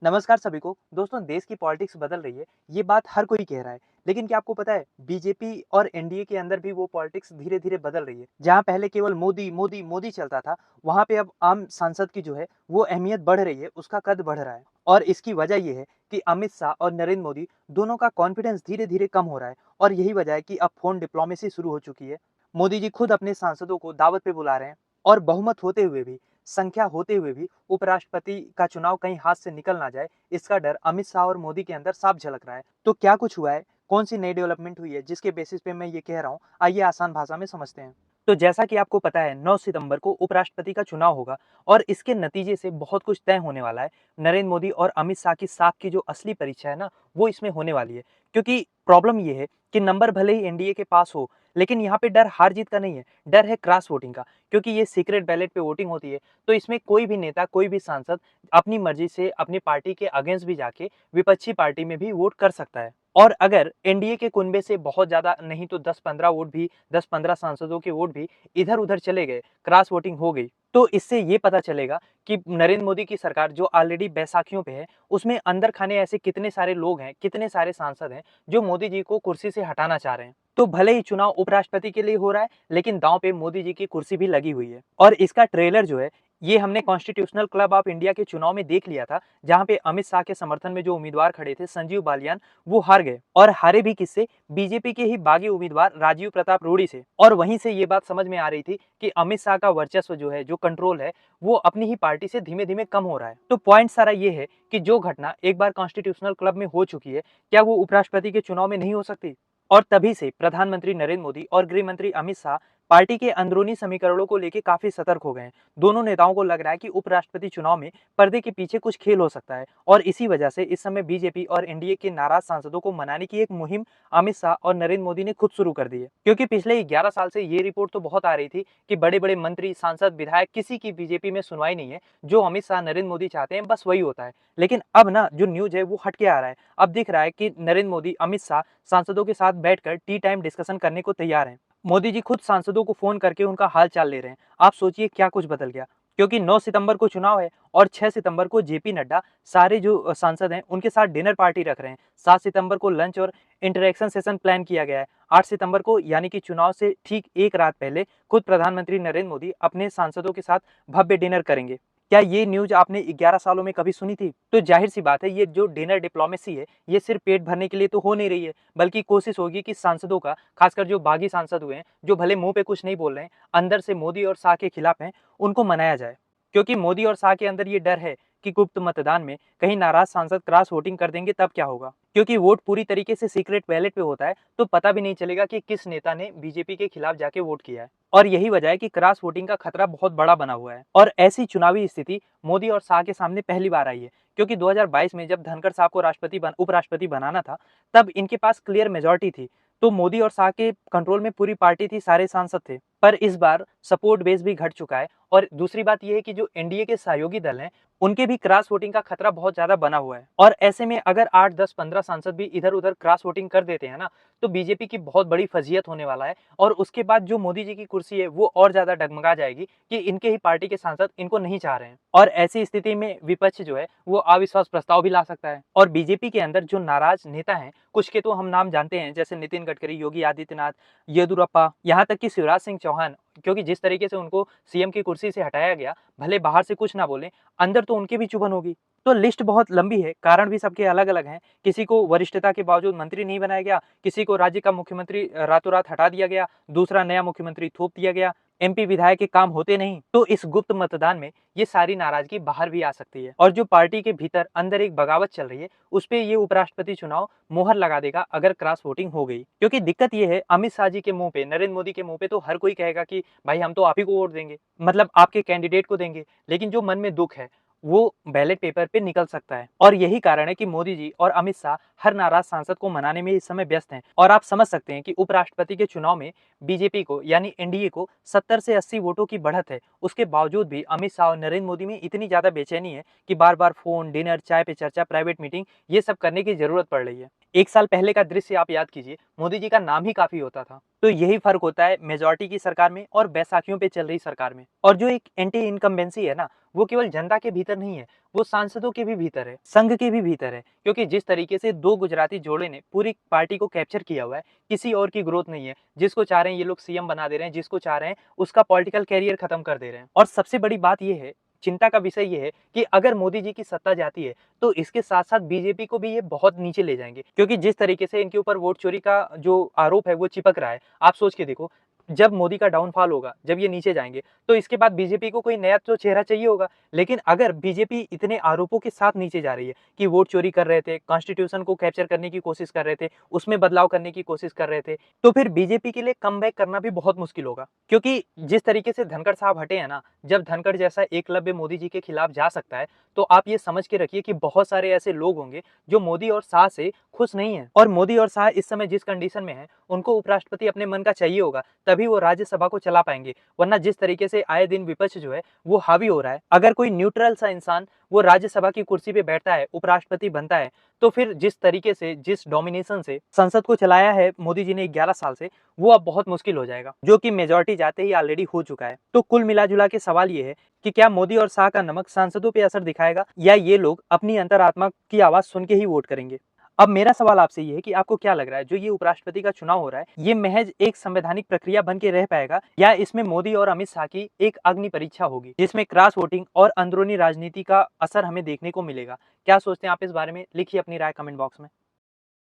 नमस्कार सभी को। दोस्तों, देश की पॉलिटिक्स बदल रही है, ये बात हर कोई कह रहा है। लेकिन क्या आपको पता है, बीजेपी और एनडीए के अंदर भी वो पॉलिटिक्स धीरे-धीरे बदल रही है। जहाँ पहले केवल मोदी, मोदी, मोदी चलता था, वहाँ पे अब आम सांसद की जो है वो अहमियत बढ़ रही है, उसका कद बढ़ रहा है। और इसकी वजह ये है कि अमित शाह और नरेंद्र मोदी दोनों का कॉन्फिडेंस धीरे-धीरे कम हो रहा है और यही वजह है कि अब फ़ोन डिप्लोमेसी शुरू हो चुकी है। मोदी जी खुद अपने सांसदों को दावत पे बुला रहे हैं और बहुमत होते हुए भी, संख्या होते हुए भी उपराष्ट्रपति का चुनाव कहीं हाथ से निकल ना जाए, इसका डर अमित शाह और मोदी के अंदर साफ झलक रहा है। तो क्या कुछ हुआ है? कौन सी नई डेवलपमेंट हुई है जिसके बेसिस पे मैं ये कह रहा हूँ? आइए आसान भाषा में समझते हैं। तो जैसा कि आपको पता है, 9 सितंबर को उपराष्ट्रपति का चुनाव होगा और इसके नतीजे से बहुत कुछ तय होने वाला है। नरेंद्र मोदी और अमित शाह की साख की जो असली परीक्षा है ना, वो इसमें होने वाली है। क्योंकि प्रॉब्लम ये है कि नंबर भले ही एनडीए के पास हो, लेकिन यहाँ पे डर हार जीत का नहीं है, डर है क्रॉस वोटिंग का। क्योंकि ये सीक्रेट बैलेट पे वोटिंग होती है, तो इसमें कोई भी नेता, कोई भी सांसद अपनी मर्जी से अपनी पार्टी के अगेंस्ट भी जाके विपक्षी पार्टी में भी वोट कर सकता है। और अगर एनडीए के कुनबे से बहुत ज्यादा नहीं तो 10-15 वोट भी, 10-15 सांसदों के वोट भी इधर-उधर चले गए, क्रॉस वोटिंग हो गई, तो इससे ये पता चलेगा कि नरेंद्र मोदी की सरकार जो ऑलरेडी बैसाखियों पे है, उसमें अंदर खाने ऐसे कितने सारे लोग हैं, कितने सारे सांसद हैं, जो मोदी जी को कुर्सी से हटाना चाह रहे हैं। तो भले ही चुनाव उपराष्ट्रपति के लिए हो रहा है, लेकिन दांव पे मोदी जी की कुर्सी भी लगी हुई है। और इसका ट्रेलर जो है, ये हमने कॉन्स्टिट्यूशनल क्लब ऑफ इंडिया के चुनाव में देख लिया था, जहां पे अमित शाह के समर्थन में जो उम्मीदवार खड़े थे, संजीव बालियान, वो हार गए। और हारे भी किससे? बीजेपी के ही बागी उम्मीदवार राजीव प्रताप रूडी से। और वहीं से ये बात समझ में आ रही थी कि अमित शाह का वर्चस्व जो है, जो कंट्रोल है, वो अपनी ही पार्टी से धीमे धीमे कम हो रहा है। तो पॉइंट सारा ये है कि जो घटना एक बार कॉन्स्टिट्यूशनल क्लब में हो चुकी है, क्या वो उपराष्ट्रपति के चुनाव में नहीं हो सकती? और तभी से प्रधानमंत्री नरेंद्र मोदी और गृह मंत्री अमित शाह पार्टी के अंदरूनी समीकरणों को लेकर काफी सतर्क हो गए हैं। दोनों नेताओं को लग रहा है कि उपराष्ट्रपति चुनाव में पर्दे के पीछे कुछ खेल हो सकता है और इसी वजह से इस समय बीजेपी और एनडीए के नाराज सांसदों को मनाने की एक मुहिम अमित शाह और नरेंद्र मोदी ने खुद शुरू कर दी है। क्योंकि पिछले 11 साल से ये रिपोर्ट तो बहुत आ रही थी कि बड़े बड़े मंत्री, सांसद, विधायक, किसी की बीजेपी में सुनवाई नहीं है। जो अमित शाह, नरेंद्र मोदी चाहते हैं, बस वही होता है। लेकिन अब ना जो न्यूज है वो हटके आ रहा है। अब दिख रहा है कि नरेंद्र मोदी, अमित शाह सांसदों के साथ बैठकर टी टाइम डिस्कशन करने को तैयार हैं। मोदी जी खुद सांसदों को फोन करके उनका हाल चाल ले रहे हैं। आप सोचिए क्या कुछ बदल गया। क्योंकि 9 सितंबर को चुनाव है और 6 सितंबर को जेपी नड्डा सारे जो सांसद हैं उनके साथ डिनर पार्टी रख रहे हैं। 7 सितंबर को लंच और इंटरेक्शन सेशन प्लान किया गया है। 8 सितंबर को, यानी कि चुनाव से ठीक एक रात पहले, खुद प्रधानमंत्री नरेंद्र मोदी अपने सांसदों के साथ भव्य डिनर करेंगे। क्या ये न्यूज आपने 11 सालों में कभी सुनी थी? तो जाहिर सी बात है, ये जो डिनर डिप्लोमेसी है, ये सिर्फ पेट भरने के लिए तो हो नहीं रही है, बल्कि कोशिश होगी कि सांसदों का, खासकर जो बागी सांसद हुए हैं, जो भले मुंह पे कुछ नहीं बोल रहे हैं, अंदर से मोदी और शाह के खिलाफ हैं, उनको मनाया जाए। क्योंकि मोदी और शाह के अंदर ये डर है कि गुप्त मतदान में कहीं नाराज सांसद क्रॉस वोटिंग कर देंगे, तब क्या होगा? क्योंकि वोट पूरी तरीके से सीक्रेट बैलेट पे होता है, तो पता भी नहीं चलेगा कि किस नेता ने बीजेपी के खिलाफ जाके वोट किया है। और यही वजह है कि क्रॉस वोटिंग का खतरा बहुत बड़ा बना हुआ है। और ऐसी चुनावी स्थिति मोदी और शाह के सामने पहली बार आई है। क्योंकि 2022 में जब धनखड़ साहब को उपराष्ट्रपति बनाना था, तब इनके पास क्लियर मेजोरिटी थी। तो मोदी और शाह के कंट्रोल में पूरी पार्टी थी, सारे सांसद थे। पर इस बार सपोर्ट बेस भी घट चुका है। और दूसरी बात यह है कि जो एनडीए के सहयोगी दल हैं, उनके भी क्रॉस वोटिंग का खतरा बहुत ज्यादा बना हुआ है। और ऐसे में अगर 8, 10, 15 सांसद भी इधर उधर क्रॉस वोटिंग कर देते हैं ना, तो बीजेपी की बहुत बड़ी फजीयत होने वाला है। और उसके बाद जो मोदी जी की कुर्सी है, वो और ज्यादा डगमगा जाएगी कि इनके ही पार्टी के सांसद इनको नहीं चाह रहे हैं। और ऐसी स्थिति में विपक्ष जो है, वो अविश्वास प्रस्ताव भी ला सकता है। और बीजेपी के अंदर जो नाराज नेता हैं, कुछ के तो हम नाम जानते हैं, जैसे नितिन गडकरी, योगी आदित्यनाथ, येदुरप्पा, यहाँ तक कि शिवराज सिंह चौहान। क्योंकि जिस तरीके से उनको सीएम की कुर्सी से हटाया गया, भले बाहर से कुछ ना बोले, अंदर तो उनकी भी चुभन होगी। तो लिस्ट बहुत लंबी है, कारण भी सबके अलग अलग हैं। किसी को वरिष्ठता के बावजूद मंत्री नहीं बनाया गया, किसी को राज्य का मुख्यमंत्री रातों रात हटा दिया गया, दूसरा नया मुख्यमंत्री थोप दिया गया, एमपी विधायक के काम होते नहीं। तो इस गुप्त मतदान में ये सारी नाराजगी बाहर भी आ सकती है। और जो पार्टी के भीतर अंदर एक बगावत चल रही है, उस पे ये उपराष्ट्रपति चुनाव मोहर लगा देगा अगर क्रॉस वोटिंग हो गई। क्योंकि दिक्कत ये है, अमित शाह जी के मुंह पे, नरेंद्र मोदी के मुंह पे तो हर कोई कहेगा कि भाई हम तो आप ही को वोट देंगे, मतलब आपके कैंडिडेट को देंगे। लेकिन जो मन में दुख है, वो बैलेट पेपर पे निकल सकता है। और यही कारण है कि मोदी जी और अमित शाह हर नाराज सांसद को मनाने में इस समय व्यस्त हैं। और आप समझ सकते हैं कि उपराष्ट्रपति के चुनाव में बीजेपी को, यानी एनडीए को 70 से 80 वोटों की बढ़त है। उसके बावजूद भी अमित शाह और नरेंद्र मोदी में इतनी ज्यादा बेचैनी है कि बार बार फोन, डिनर, चाय पे चर्चा, प्राइवेट मीटिंग, ये सब करने की जरूरत पड़ रही है। 1 साल पहले का दृश्य आप याद कीजिए, मोदी जी का नाम ही काफ़ी होता था। तो यही फ़र्क होता है मेजॉरिटी की सरकार में और बैसाखियों पे चल रही सरकार में। और जो एक एंटी इनकम्बेंसी है ना, वो केवल जनता के भीतर नहीं है, वो सांसदों के भी भीतर है, संघ के भी भीतर है। क्योंकि जिस तरीके से 2 गुजराती जोड़े ने पूरी पार्टी को कैप्चर किया हुआ है, किसी और की ग्रोथ नहीं है। जिसको चाह रहे हैं ये लोग सीएम बना दे रहे हैं, जिसको चाह रहे हैं उसका पॉलिटिकल करियर खत्म कर दे रहे हैं। और सबसे बड़ी बात ये है, चिंता का विषय ये है कि अगर मोदी जी की सत्ता जाती है, तो इसके साथ-साथ बीजेपी को भी ये बहुत नीचे ले जाएँगे। क्योंकि जिस तरीके से इनके ऊपर वोट चोरी का जो आरोप है वो चिपक रहा है, आप सोच के देखो, जब मोदी का डाउनफॉल होगा, जब ये नीचे जाएँगे, तो इसके बाद बीजेपी को कोई नया तो चेहरा चाहिए होगा। लेकिन अगर बीजेपी इतने आरोपों के साथ नीचे जा रही है कि वोट चोरी कर रहे थे, कॉन्स्टिट्यूशन को कैप्चर करने की कोशिश कर रहे थे, उसमें बदलाव करने की कोशिश कर रहे थे, तो फिर बीजेपी के लिए कमबैक करना भी बहुत मुश्किल होगा। क्योंकि जिस तरीके से धनखड़ साहब हटे हैं ना, जब धनखड़ जैसा एकलव्य मोदी जी के खिलाफ जा सकता है, तो आप ये समझ के रखिए कि बहुत सारे ऐसे लोग होंगे जो मोदी और शाह से खुश नहीं है। और मोदी और शाह इस समय जिस कंडीशन में है, उनको उपराष्ट्रपति अपने मन का चाहिए होगा, तभी वो राज्यसभा को चला पाएंगे। वरना जिस तरीके से आए दिन विपक्ष जो है वो हावी हो रहा है, अगर कोई न्यूट्रल सा इंसान वो राज्यसभा की कुर्सी पे बैठता है, उपराष्ट्रपति बनता है, तो फिर जिस तरीके से, जिस डोमिनेशन से संसद को चलाया है मोदी जी ने 11 साल से, वो अब बहुत मुश्किल हो जाएगा, जो कि मेजॉरिटी जाते ही ऑलरेडी हो चुका है। तो कुल मिला-जुला के सवाल ये है कि क्या मोदी और शाह का नमक सांसदों पे असर दिखाएगा, या ये लोग अपनी अंतरात्मा की आवाज सुन के ही वोट करेंगे? अब मेरा सवाल आपसे ये है कि आपको क्या लग रहा है, जो ये उपराष्ट्रपति का चुनाव हो रहा है, ये महज एक संवैधानिक प्रक्रिया बन के रह पाएगा, या इसमें मोदी और अमित शाह की एक अग्नि परीक्षा होगी, जिसमें क्रॉस वोटिंग और अंदरूनी राजनीति का असर हमें देखने को मिलेगा? क्या सोचते हैं आप इस बारे में? लिखिए अपनी राय कमेंट बॉक्स में।